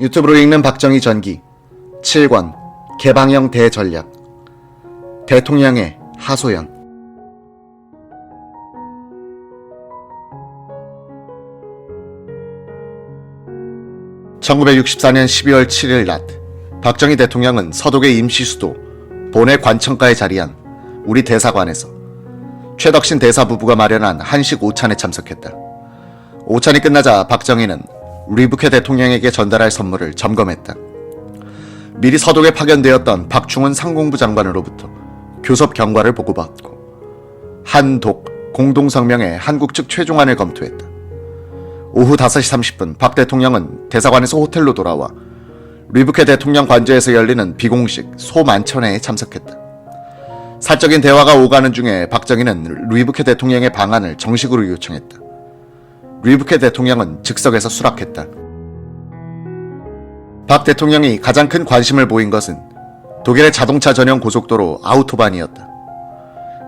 유튜브로 읽는 박정희 전기 7권 개방형 대전략 대통령의 하소연. 1964년 12월 7일 낮, 박정희 대통령은 서독의 임시수도 본의 관청가에 자리한 우리 대사관에서 최덕신 대사 부부가 마련한 한식 오찬에 참석했다. 오찬이 끝나자 박정희는 리브케 대통령에게 전달할 선물을 점검했다. 미리 서독에 파견되었던 박충훈 상공부 장관으로부터 교섭 경과를 보고받고 한독 공동성명의 한국 측 최종안을 검토했다. 오후 5시 30분 박 대통령은 대사관에서 호텔로 돌아와 리브케 대통령 관저에서 열리는 비공식 소만찬회에 참석했다. 사적인 대화가 오가는 중에 박정희는 리브케 대통령의 방안을 정식으로 요청했다. 리브케 대통령은 즉석에서 수락했다. 박 대통령이 가장 큰 관심을 보인 것은 독일의 자동차 전용 고속도로 아우토반이었다.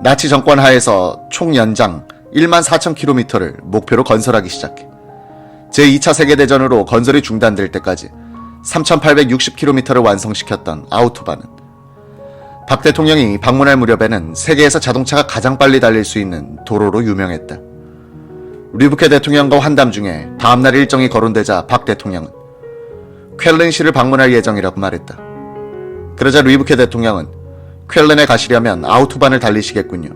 나치 정권 하에서 총 연장 14,000km를 목표로 건설하기 시작해 제2차 세계대전으로 건설이 중단될 때까지 3,860km를 완성시켰던 아우토반은 박 대통령이 방문할 무렵에는 세계에서 자동차가 가장 빨리 달릴 수 있는 도로로 유명했다. 리브케 대통령과 환담 중에 다음날 일정이 거론되자 박 대통령은 쾰른시를 방문할 예정이라고 말했다. 그러자 리브케 대통령은 쾰른에 가시려면 아우토반을 달리시겠군요.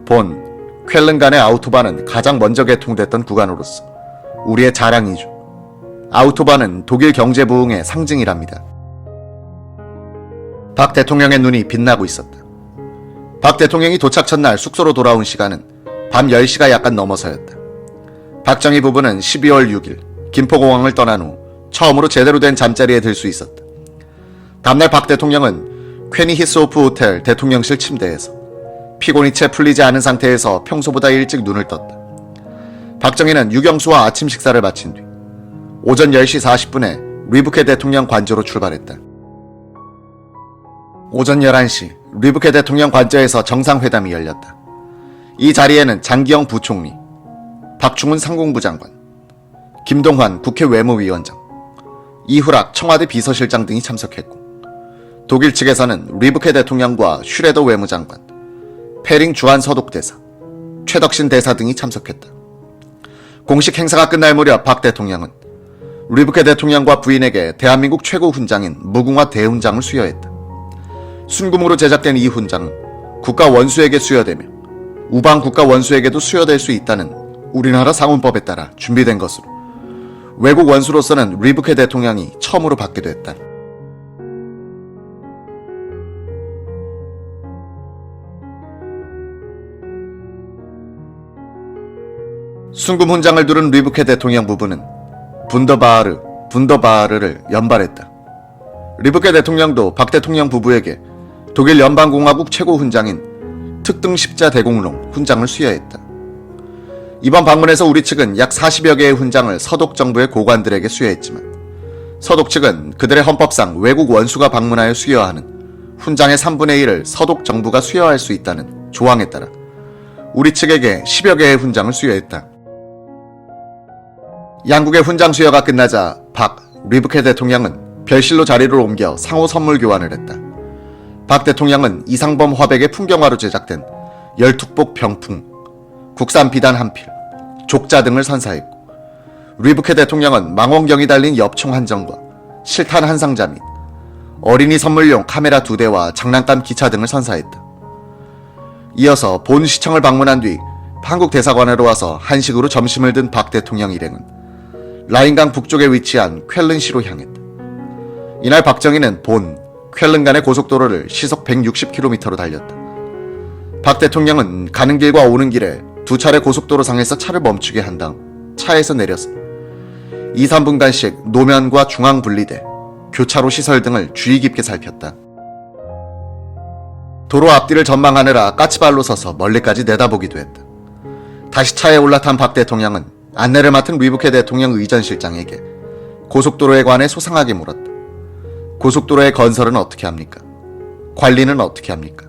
본 쾰른 간의 아우토반은 가장 먼저 개통됐던 구간으로서 우리의 자랑이죠. 아우토반은 독일 경제 부흥의 상징이랍니다. 박 대통령의 눈이 빛나고 있었다. 박 대통령이 도착 첫날 숙소로 돌아온 시간은 밤 10시가 약간 넘어서였다. 박정희 부부는 12월 6일 김포공항을 떠난 후 처음으로 제대로 된 잠자리에 들 수 있었다. 다음날 박 대통령은 퀘니 히스호프 호텔 대통령실 침대에서 피곤이 채 풀리지 않은 상태에서 평소보다 일찍 눈을 떴다. 박정희는 유경수와 아침 식사를 마친 뒤 오전 10시 40분에 리브케 대통령 관저로 출발했다. 오전 11시 리브케 대통령 관저에서 정상회담이 열렸다. 이 자리에는 장기영 부총리, 박충훈 상공부 장관, 김동환 국회 외무위원장, 이후락 청와대 비서실장 등이 참석했고 독일 측에서는 리브케 대통령과 슈레더 외무장관, 페링 주한 서독대사, 최덕신 대사 등이 참석했다. 공식 행사가 끝날 무렵 박 대통령은 리브케 대통령과 부인에게 대한민국 최고 훈장인 무궁화 대훈장을 수여했다. 순금으로 제작된 이 훈장은 국가 원수에게 수여되며 우방 국가 원수에게도 수여될 수 있다는 우리나라 상훈법에 따라 준비된 것으로 외국 원수로서는 리브케 대통령이 처음으로 받게 됐다. 순금 훈장을 두른 리브케 대통령 부부는 분더바르를 연발했다. 리브케 대통령도 박 대통령 부부에게 독일 연방공화국 최고 훈장인 특등 십자 대공로 훈장을 수여했다. 이번 방문에서 우리 측은 약 40여 개의 훈장을 서독 정부의 고관들에게 수여했지만 서독 측은 그들의 헌법상 외국 원수가 방문하여 수여하는 훈장의 3분의 1을 서독 정부가 수여할 수 있다는 조항에 따라 우리 측에게 10여 개의 훈장을 수여했다. 양국의 훈장 수여가 끝나자 리브케 대통령은 별실로 자리를 옮겨 상호 선물 교환을 했다. 박 대통령은 이상범 화백의 풍경화로 제작된 열툭복 병풍, 국산 비단 한 필, 족자 등을 선사했고 리브케 대통령은 망원경이 달린 엽총 한 정과 실탄 한 상자 및 어린이 선물용 카메라 2대와 장난감 기차 등을 선사했다. 이어서 본 시청을 방문한 뒤 한국 대사관으로 와서 한식으로 점심을 든 박 대통령 일행은 라인강 북쪽에 위치한 쾰른시로 향했다. 이날 박정희는 쾰른 간의 고속도로를 시속 160km로 달렸다. 박 대통령은 가는 길과 오는 길에 두 차례 고속도로상에서 차를 멈추게 한 다음 차에서 내려서 2, 3분간씩 노면과 중앙 분리대, 교차로 시설 등을 주의 깊게 살폈다. 도로 앞뒤를 전망하느라 까치발로 서서 멀리까지 내다보기도 했다. 다시 차에 올라탄 박 대통령은 안내를 맡은 리브케 대통령 의전실장에게 고속도로에 관해 소상하게 물었다. 고속도로의 건설은 어떻게 합니까? 관리는 어떻게 합니까?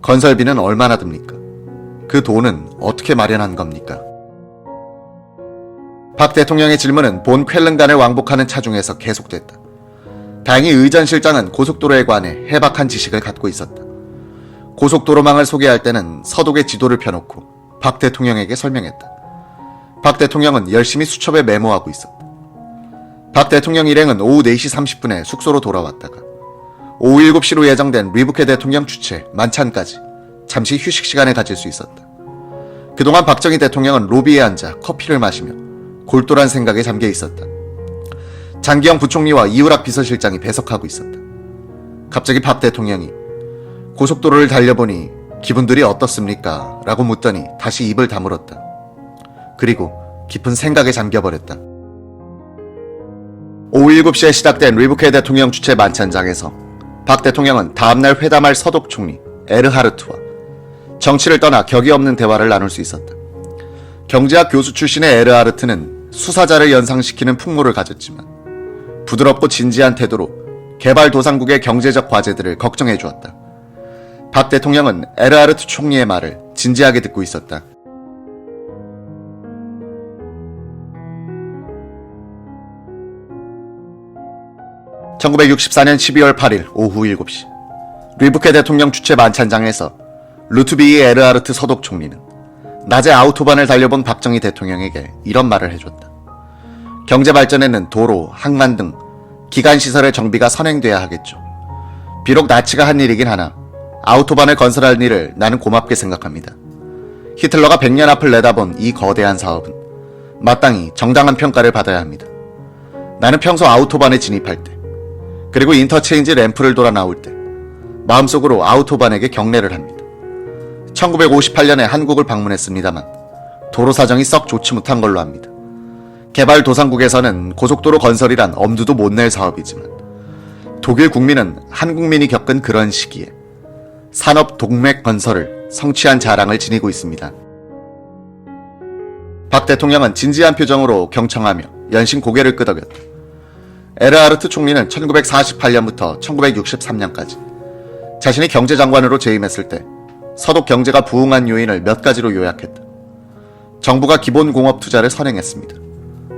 건설비는 얼마나 듭니까? 그 돈은 어떻게 마련한 겁니까? 박 대통령의 질문은 본 쾰른간을 왕복하는 차 중에서 계속됐다. 다행히 의전 실장은 고속도로에 관해 해박한 지식을 갖고 있었다. 고속도로망을 소개할 때는 서독의 지도를 펴놓고 박 대통령에게 설명했다. 박 대통령은 열심히 수첩에 메모하고 있었다. 박 대통령 일행은 오후 4시 30분에 숙소로 돌아왔다가 오후 7시로 예정된 리브케 대통령 주최 만찬까지 잠시 휴식 시간을 가질 수 있었다. 그동안 박정희 대통령은 로비에 앉아 커피를 마시며 골똘한 생각에 잠겨 있었다. 장기영 부총리와 이우락 비서실장이 배석하고 있었다. 갑자기 박 대통령이 고속도로를 달려보니 기분들이 어떻습니까? 라고 묻더니 다시 입을 다물었다. 그리고 깊은 생각에 잠겨버렸다. 오후 7시에 시작된 리브케 대통령 주최 만찬장에서 박 대통령은 다음날 회담할 서독 총리 에르하르트와 정치를 떠나 격이 없는 대화를 나눌 수 있었다. 경제학 교수 출신의 에르하르트는 수사자를 연상시키는 풍모를 가졌지만 부드럽고 진지한 태도로 개발도상국의 경제적 과제들을 걱정해 주었다. 박 대통령은 에르하르트 총리의 말을 진지하게 듣고 있었다. (1964년 12월 8일) 오후 7시 리브케 대통령 주최 만찬장에서 루트비히 에르하르트 서독 총리는 낮에 아우토반을 달려본 박정희 대통령에게 이런 말을 해줬다. 경제 발전에는 도로, 항만 등 기간시설의 정비가 선행돼야 하겠죠. 비록 나치가 한 일이긴 하나 아우토반을 건설할 일을 나는 고맙게 생각합니다. 히틀러가 100년 앞을 내다본 이 거대한 사업은 마땅히 정당한 평가를 받아야 합니다. 나는 평소 아우토반에 진입할 때 그리고 인터체인지 램프를 돌아 나올 때 마음속으로 아우토반에게 경례를 합니다. 1958년에 한국을 방문했습니다만 도로 사정이 썩 좋지 못한 걸로 압니다. 개발도상국에서는 고속도로 건설이란 엄두도 못 낼 사업이지만 독일 국민은 한국민이 겪은 그런 시기에 산업 동맥 건설을 성취한 자랑을 지니고 있습니다. 박 대통령은 진지한 표정으로 경청하며 연신 고개를 끄덕였다. 에르하르트 총리는 1948년부터 1963년까지 자신이 경제장관으로 재임했을 때 서독 경제가 부흥한 요인을 몇 가지로 요약했다. 정부가 기본공업 투자를 선행했습니다.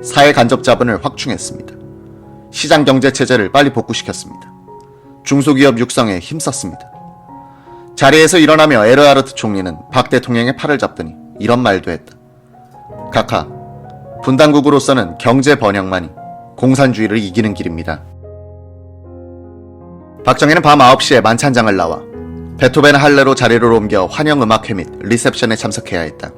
사회 간접 자본을 확충했습니다. 시장 경제 체제를 빨리 복구시켰습니다. 중소기업 육성에 힘썼습니다. 자리에서 일어나며 에르하르트 총리는 박 대통령의 팔을 잡더니 이런 말도 했다. 각하, 분단국으로서는 경제 번영만이 공산주의를 이기는 길입니다. 박정희는 밤 9시에 만찬장을 나와 베토벤 할례로 자리를 옮겨 환영음악회 및 리셉션에 참석해야 했다.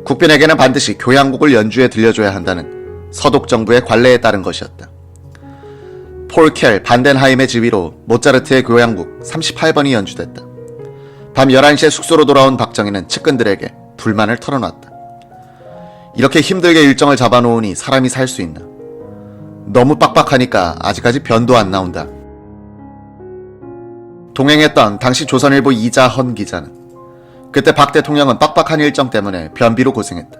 국빈에게는 반드시 교향곡을 연주해 들려줘야 한다는 서독 정부의 관례에 따른 것이었다. 폴 켈 반덴하임의 지휘로 모차르트의 교향곡 38번이 연주됐다. 밤 11시에 숙소로 돌아온 박정희는 측근들에게 불만을 털어놨다. 이렇게 힘들게 일정을 잡아놓으니 사람이 살 수 있나? 너무 빡빡하니까 아직까지 변도 안 나온다. 동행했던 당시 조선일보 이자헌 기자는 그때 박 대통령은 빡빡한 일정 때문에 변비로 고생했다.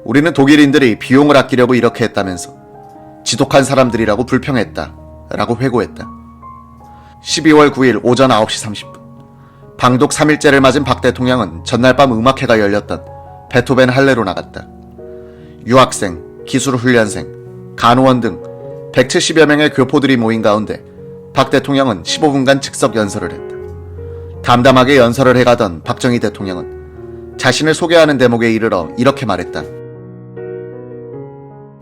우리는 독일인들이 비용을 아끼려고 이렇게 했다면서 지독한 사람들이라고 불평했다 라고 회고했다. 12월 9일 오전 9시 30분 방독 3일째를 맞은 박 대통령은 전날 밤 음악회가 열렸던 베토벤 할례로 나갔다. 유학생, 기술훈련생, 간호원 등 170여 명의 교포들이 모인 가운데 박 대통령은 15분간 즉석 연설을 했다. 담담하게 연설을 해가던 박정희 대통령은 자신을 소개하는 대목에 이르러 이렇게 말했다.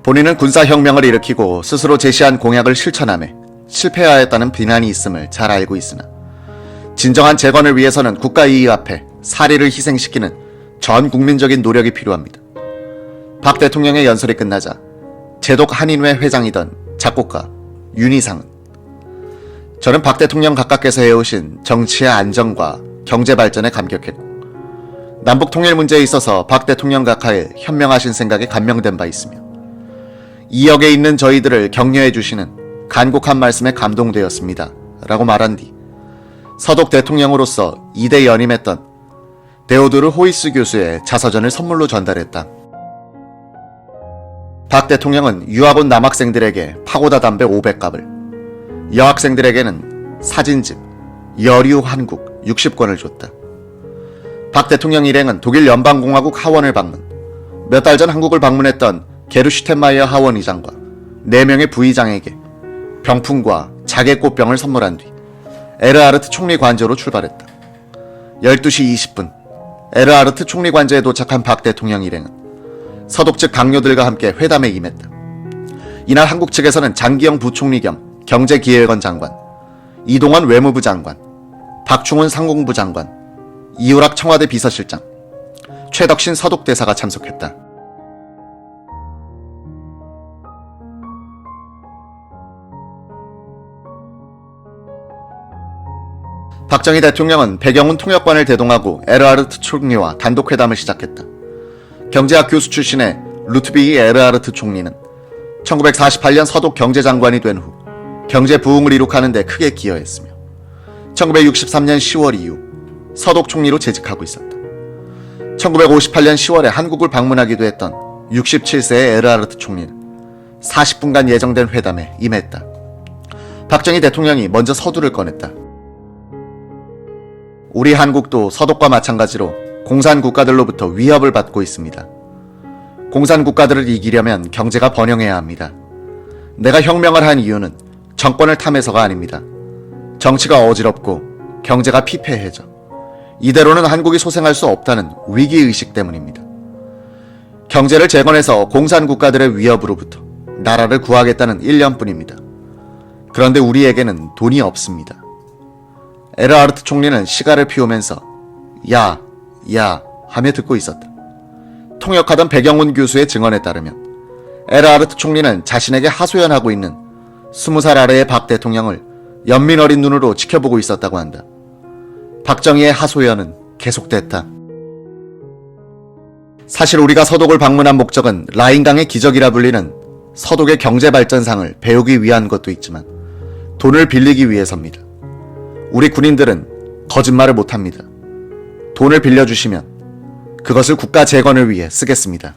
본인은 군사혁명을 일으키고 스스로 제시한 공약을 실천함에 실패하였다는 비난이 있음을 잘 알고 있으나 진정한 재건을 위해서는 국가 이익 앞에 사리를 희생시키는 전 국민적인 노력이 필요합니다. 박 대통령의 연설이 끝나자 제독 한인회 회장이던 작곡가 윤희상은 저는 박 대통령 각하께서 해오신 정치의 안정과 경제 발전에 감격했고 남북 통일 문제에 있어서 박 대통령 각하의 현명하신 생각에 감명된 바 있으며 이 역에 있는 저희들을 격려해 주시는 간곡한 말씀에 감동되었습니다 라고 말한 뒤 서독 대통령으로서 2대 연임했던 데오도르 호이스 교수의 자서전을 선물로 전달했다. 박 대통령은 유학 온 남학생들에게 파고다 담배 500갑을 여학생들에게는 사진집 여류 한국 60권을 줬다. 박 대통령 일행은 독일 연방공화국 하원을 방문, 몇 달 전 한국을 방문했던 게르슈텐마이어 하원 의장과 4명의 부의장에게 병풍과 자개 꽃병을 선물한 뒤 에르하르트 총리 관저로 출발했다. 12시 20분 에르하르트 총리 관저에 도착한 박 대통령 일행은 서독 측 강요들과 함께 회담에 임했다. 이날 한국 측에서는 장기영 부총리 겸 경제기획원 장관, 이동원 외무부 장관, 박충훈 상공부 장관, 이우락 청와대 비서실장, 최덕신 서독 대사가 참석했다. 박정희 대통령은 배경훈 통역관을 대동하고 에르하르트 총리와 단독회담을 시작했다. 경제학 교수 출신의 루트비히 에르하르트 총리는 1948년 서독 경제장관이 된 후 경제 부흥을 이룩하는 데 크게 기여했으며 1963년 10월 이후 서독 총리로 재직하고 있었다. 1958년 10월에 한국을 방문하기도 했던 67세의 에르하르트 총리는 40분간 예정된 회담에 임했다. 박정희 대통령이 먼저 서두를 꺼냈다. 우리 한국도 서독과 마찬가지로 공산 국가들로부터 위협을 받고 있습니다. 공산 국가들을 이기려면 경제가 번영해야 합니다. 내가 혁명을 한 이유는 정권을 탐해서가 아닙니다. 정치가 어지럽고 경제가 피폐해져 이대로는 한국이 소생할 수 없다는 위기의식 때문입니다. 경제를 재건해서 공산 국가들의 위협으로부터 나라를 구하겠다는 일념뿐입니다. 그런데 우리에게는 돈이 없습니다. 에르하르트 총리는 시가를 피우면서 야 하며 듣고 있었다. 통역하던 배경훈 교수의 증언에 따르면 에르하르트 총리는 자신에게 하소연하고 있는 20살 아래의 박 대통령을 연민 어린 눈으로 지켜보고 있었다고 한다. 박정희의 하소연은 계속됐다. 사실 우리가 서독을 방문한 목적은 라인강의 기적이라 불리는 서독의 경제발전상을 배우기 위한 것도 있지만 돈을 빌리기 위해서입니다. 우리 군인들은 거짓말을 못합니다. 돈을 빌려주시면 그것을 국가 재건을 위해 쓰겠습니다.